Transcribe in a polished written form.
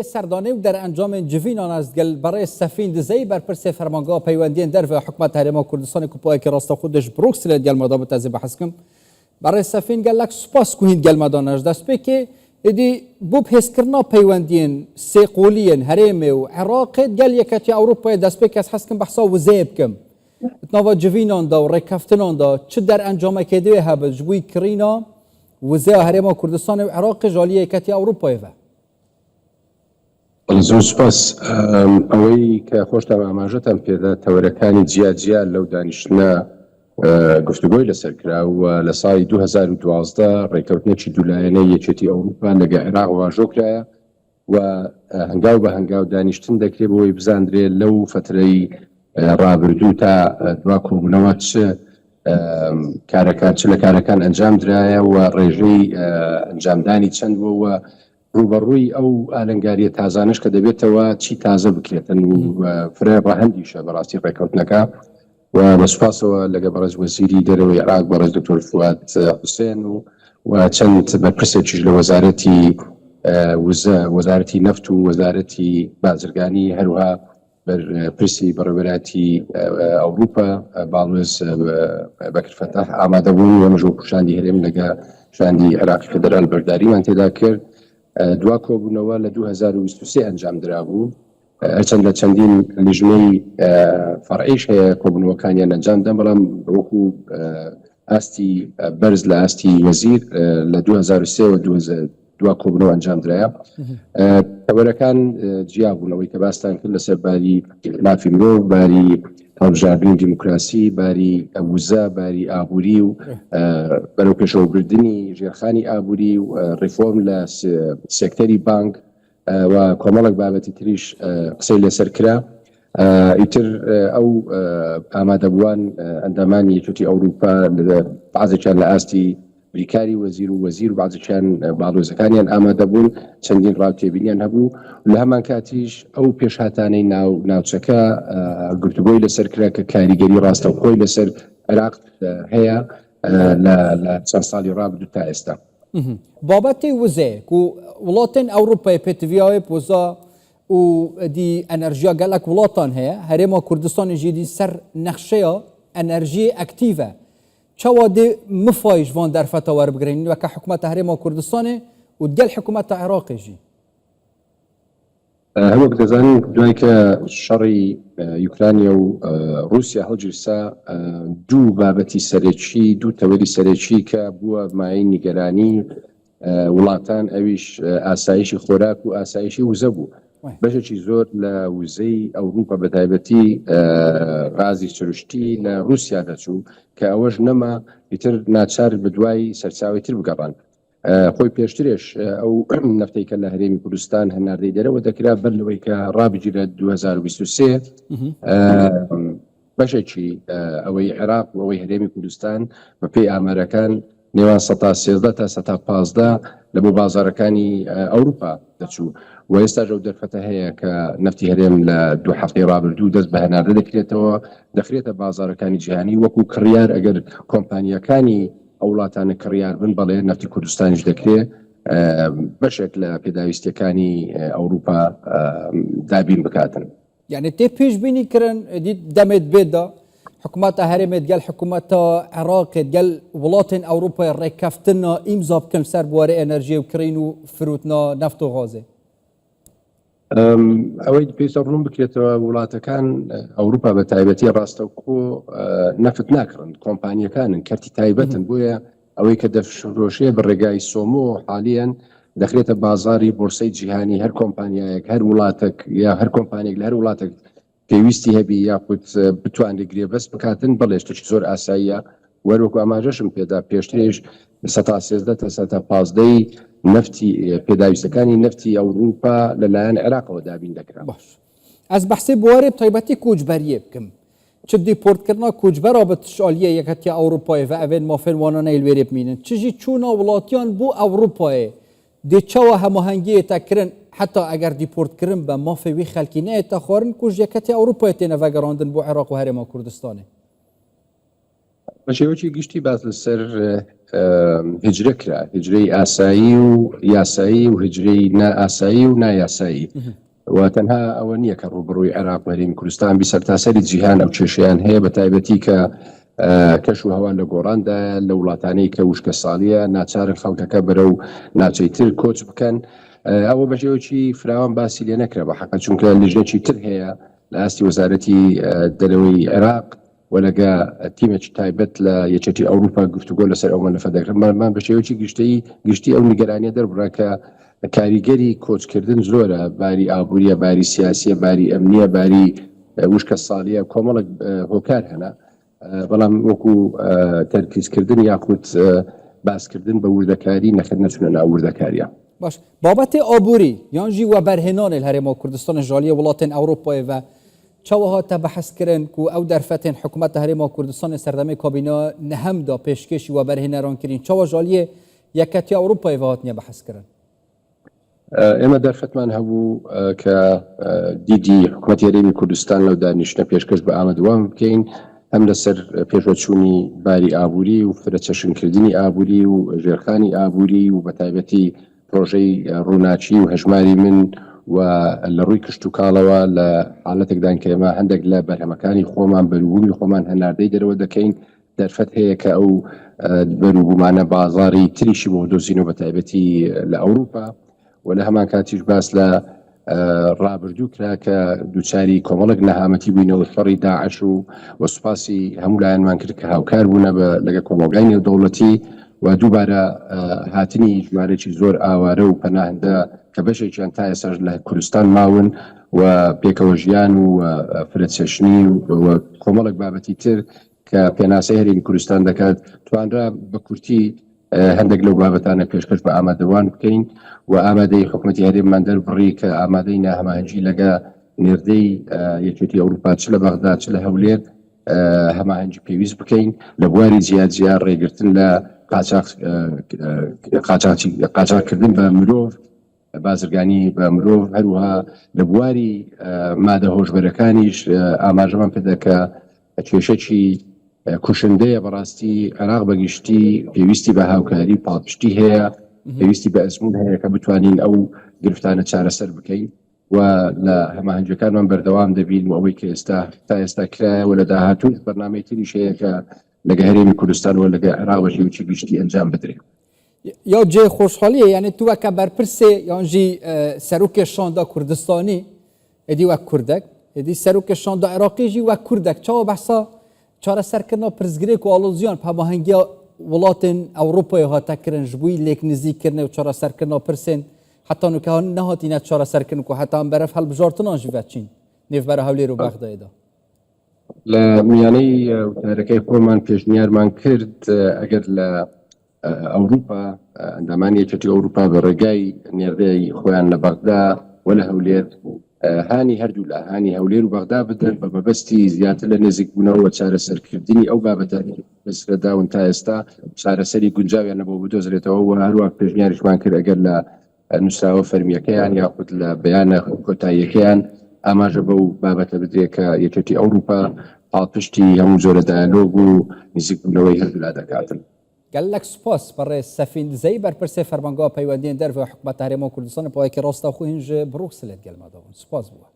سردانه و در انجام جوینان از گل برای سفین دزی بر پرس فرمانگاه پیوندین در و حکومت هرما کردستان کوپای که راست خودش بروکسل گل مدام تازه بحث کم برای سفین گل لک سپاس کوهید گل مدانش دست به که ادی بوب حس کرنا پیوندین سیقولین هرم و عراق گل یکتی اروپا دست به که از حس کم بحثا و زیب کم اتناوا جوینان دا و رکفتنان دا چه در انجام کدیه هبل جوی کرینا و زی هرما کردستان و عراق جالی یکتی اروپا و زۆر سپاس ئەوەی کە خۆشتان ئاماژەتان پێدا تەوەرەکانی جیا لەو دانیشتنە گفتوگۆی لەسەر کرا و لە ساڵی 2012 ڕێکەوتنێکی دوولایەنەی یەکێتی ئەوروپا لەگە عێراق واژۆ کرایە و هەنگاو بە هەنگاو دانیشتن دەکرێت بۆی بزاندرێت لەو فترەی ڕابردوو تا دوا کۆبوونەوە چ لە کارەکان ئەنجام درایە و ڕێژەی ئەنجامدانی چەند بووە و ڕوبەڕووی ئەو ئالنگاریە تازانش کە دەبێتەوە چی تازە بکرێتن و فرێ ڕەهەندیشە بەڕاستی ڕێکەوتنەکە و بەسوپاسەوە لەگە بەڕێز وەزیری دەرەوەی عێراق بەڕێز دکتۆر فواد حوسێن و چەند بەرپرسێکیش لە وەزارەتی نەفت و وەزارەتی بازرگانی هەروها بەرپرسی بەڕێوەبەراتی ئەوروپا باڵێز بەکر فەتاح ئامادەبوون و ئەمەژۆ پیشاندی هەرێم لەگە پیشاندی عێراقی فێدەرال بەرداریمان تێدا کرد دوا کۆبوونەوە لە 2023 ئەنجام درابوو هەرچەند لە چەندین لیژنەی فەرعیش هەیە کۆبوونەوەکانیان ئەنجامدان بەڵام وەکو ئاستی بەرز لە ئاستی وەزیر لە 2023 و دوا کۆبوونەوە ئەنجام درایە تەوەرەکان جیابوونەوەی کە باستان کرد لەسەر باری مافی مرۆڤ باری هەڵبژاردنی دیموکراسی باری وزە باری ئابووری و بەرەو پێشەوەبردننی ژێرخانی ئابووری و ڕیفۆرم لە سێکتەری بانک و کۆمەڵک بابەتی تریش قسەی لەسەر کرا ئیتر ئەو ئامادەبووان ئەندامانی یەکێتی ئەوروپا بەعزێکیان لە ئاستی بریکاری وەزیر و بەعزێکیان باڵۆزەکانیان ئامادەبوون چەندین ڕاوتێبینیان هەبوو لە هەمان کاتیش ئەو پێشهاتانەی ناوچەکە گفتوگۆی لەسەر کرا کە کاریگەری ڕاستەوخۆی لەسەر عێراق هەیە لە چەند ساڵی ڕابردوو تا ئێستا بابەتی وزەیەک و وڵاتên ئەوروپای پێتڤیاوی پۆزا و دی ئەنەرژیا گەلک وڵاتان هەیە هەرێما کوردستانیژی دی سەر نەخشەیە ئەنەرژی ئەکتیڤە چاوا دێ مفایش وان دەرفەتە وەربگرین وەکە حکومەتە هەرێما کوردستانێ و دگەل حکومەتە عێراقیژی هەموو دەزانین دوای کە شەڕی یوکرانیا و رووسیا هەڵگیرسا دوو بابەتی سەرەکی دوو تەوەری سەرەکی کە بووە مای نیگەرانی وڵاتان ئەویش ئاسایشی خۆراک و ئاسایشی وزە بوو بەشێکی زۆر لە وزەی ئەوروپا بەتایبەتی غازی سروشتی لە رووسیا دەچوو کە ئەوەش نەما ئیتر ناچار بە دوای سەرچاوی تر بگەڕان خۆی پێشترێش ئەو نەفتەی کە لە هەرێمی کوردستان هەناردەی دەرەوە دەکرا بەر لەوەی کە ڕابگیرە 2023 بەشێکی ئەوەی عێراق و ئەوەی هەرێمی کوردستان بە پێی ئامارەکان نێوان 13 تا 15 لە بۆ بازارەکانی ئەوروپا دەچوو و ئێستا ژەو دەرفەتە هەیە کە نەفتی هەرێم لە دوو هەفتەی ڕابردوو دەست بە هەناردە دەکرێتەوە دەخرێتە بازارەکانی جیهانی وەکو کڕیار ئەگەر کۆمپانیەکانی ئەو وڵاتانە کڕیار بن بەڵێ نەفتی کوردستانیش دەکرێت بەشێک لە پێداویستیەکانی ئەوروپا دابین بکاتن یعنی تێ پێشبینی کردن دەمێت بێدا حکومەتە هەرێمێت گەل حکومەتە عێراقێت گەل وڵاتên ئەوروپای ڕێککەفتنە ئیمزا بکەن سەر بوارە ئەنەرژی و کرین و فروتنا نەفت و غازێ ئەوەی پێویستە ڕوون بکرێتەوە وڵاتەکان ئەوروپا بە تایبەتی ڕاستەوخۆ نەفت ناکڕن کۆمپانیەکانن کەرتی تایبەتن بۆیە ئەوەی کە دەفرۆشێ بە ڕێگای سۆمۆ حالیان دەخرێتە بازاری بۆرسەی جیهانی هەر کۆمپانیایەک هەر وڵاتێک یا هەر کۆمپانیێک لە هەر وڵاتێک پێویستی هەبی یاخود بتوانێت گرێ بەست بکاتن بەڵێشتێکی زۆر ئاساییە وەروەکو ئاماژەشم پێدا پێشترێش 13 تا 15 نفتی پێداویستەکانی نفتی ئەوروپا لەلایەن عێراقەوە دابین دەکرا باش ئەس بەحسێ بوارێ تایبەتی کۆچبەریە بکەم چ دیپۆرتکردنا کۆچبەرا بە تشالیە یەکەتی ئەوروپای و ئەڤێن مافێن وانانەی لێرێ بمینن چژی چوونە وڵاتیان بۆ ئەوروپایە دێ چاوە هەماهەنگیەتە کردن حتا ئەگەر دیپۆرتکردن بە مافێوی خەلکی نەیەتە خوارن کوژ یەکەتی ئەوروپای تێنە ڤەگەڕاندن بۆ عێراق و هەرێما کوردستانێ بەشێوەی گشتی باز لەسەر هجرە کرا، هجرەی ئاسایی و یاسایی و هجرەی نائاسایی و نایاسایی و تەنها ئەوە نییە کە ڕوبڕووی عێراق و هەرێمی کوردستان بی سەرتاسەری جیهان ئەو کێشەیان هەیە، بە تایبەتی کە کەش و هەوان لە گۆڕاندا لە وڵاتانەی کە وشکە ساڵیە ناچارن خەڵکەکە بەرەو ناوچەیتر کۆچ بکەن. ئەوە بەشێوەی فراوان باسی لێ نەکرا بە حەقە، چونکە لیژنێکی تر هەیە لە ئاستی وەزارەتی دەرەوەی عێراق و لەگە تیمێکی تایبەت لە یەکێتی ئەوروپا گفتوگۆ لەسەر ئەو مەلەفە دەکرێتمان بەشێوەی گشتی ئەو نیگەرانیە دەربڕا کە کاریگەری کۆچکردن زۆرە، باری ئابووریە، باری سیاسیە، باری ئەمنیە، باری وشکە ساڵیە، کۆمەڵک هۆکار هەنا، بەڵام وەکو تەرکیزکردن یاخود باسکردن بە وردەکاری نەخێت نەچونە ناو وردەکاریە. باش بابەتی ئابووری یانجی و بەرهێنانی هەرێما کوردستان ژالیە وڵاتên ئەوروپای و چاوە هاتە بەحەزکردن و ئەو دەرفەتên حکوومەتە هەرێما کوردستانی سەردەمەی کابینە نەهەمدا پێشکەشی و بەرهێنەرانکردین چاوە ژالیە یەکەتی ئەوروپای هاتنیە بەحەزکردن. ئێمە دەرفەتمان هەبوو کە دیدی حکوومەتی هەرێمی کوردستان لەو دانیشتە پێشکەش بە ئامادەوام بکەین، هەم لەسەر پێشوەچوونی باری ئابووری و فرەچەشنکردنی ئابووری و ژێرخانی ئابووری و بە تایبەتی پرۆژەی ڕووناچی و هەژماری من و لە ڕووی کشت و کاڵەوە لە حاڵەتێکدان کە ئێمە هەندێک لە بەرهەمەکانی خۆمان بەروبوومی خۆمان هەناردەی دەرەوە دەکەین. دەرفەت هەیە کە ئەو بەروبوومانە بازاڕی تریشی بۆ دۆزینەوە بە تایبەتی لە ئەوروپا و لە هەمان کاتیش باس لە ڕابردوو کرا کە دووچاری کۆمەڵک نەهامەتی بووینەوە فەڕی داعش و وەسوپاسی هەموو لایەنمان کرد کە هاوکار بوونە لەگە کۆمەڵگای نێودەوڵەتی و دووبارە هاتنی ژمارەی زۆر ئاوارە و پەناهەندە کە بەشێکیان تا ئێستا لە کوردستان ماون و پێکەوە ژیان و فرەچەشنی و کۆمەڵک بابەتی تر کە پێناسەی هەرێمی کوردستان دەکات توانرا بە کورتی هەندێک لەو بابەتانە پێشکەش بە ئامادەوان بکەین و ئامادەی حکوومەتی هەرێممان دەربڕی کە ئامادەی ناهەماهەنگی لەگە نێردەی یەکێتی ئەوروپا چ لە بەغدا چ لە هەولێر هەماهەنگی پێویست بکەین لە بواری جیاجیار ڕێگرتن لە قاچاقکردن بە مرۆڤ، بازرگانی بە مرۆڤ، هەروەها لە بواری مادە هۆشبەرەکانیش ئاماژەمان پێدەکە کێشەی کوشندەیە بەڕاستی عێراق بەگشتی پێویستی بە هاوکاری پاڵپشتی هەیە، پێویستی بە ئەزمون هەیە کە بتوانین ئەو گرفتانە چارەسەر بکەین و لە هەماهەنگەکانمان بەردەوام دەبین و ئەوەی کە ئێستا کرایە و لە داهاتوو بەرنامەی تریش هەیە کە لەگە هەرێمی کوردستان و لەگە عێراق بەشێوەی گشتی ئەنجام بدرێت. یا جێ خۆشحالیە یعنی تو وەکە بەرپرسێ یانجی سەرۆکێ شاندا کوردستانی ئەدی وەک کوردەك ئەدی سەرۆکێ شاندا عێراقیژی وەک کوردەك چاوە بەحسا چارەسەرکردنا پرزگرێک و ئاڵۆزیان پەماهەنگیا وڵاتên ئەوروپای هاتەکردن ji bo lêk nizîkirine û çareserkirina pirsên heta nû nehatîne çareserkirin ku heta em beref helbijartinan jî veçîn nêvbera Hewlêr û Bexdayê da. لە میانەی وتارەکەی خۆمان پێشنیارمان کرد ئەگەر لە ئەوروپا ئەندامانی یەکێتی ئەوروپا بە ڕێگای نێردەی خۆیان لە بەغدا و لە هەولێر هانی هەردوو لە هانی هەولێر و بەغدا بدەن بە مەبەستی زیاتر لە نێزیکبوونەوە و چارەسەرکردنی ئەو بابەتانی بەسرەداون تا ئێستا چارەسەری گونجاویان نەبوو بدۆزرێتەوە و هەروە پێشنیاریشمان کرد ئەگەر لە نووسراوە فەرمیەکەیان یاخود لە بەیانە کۆتاییەکەیان ئاماژە بەو بابەتە بدرێت کە یەکێتی ئەوروپا پاڵپشتی هەموو جۆرە دایالۆگ و نزیکبوونەوەی هەردوولا دەکاتن. گەلک سوپاس بەڕێ سەفین دزەی بەرپرسێ فەرمانگا پەیوەندیان دەرفە حکوومەت هەرێما کوردستان پایەکی ڕاستەوخۆ هینج بروکسلێت گەلمەداون سوپاس بووە.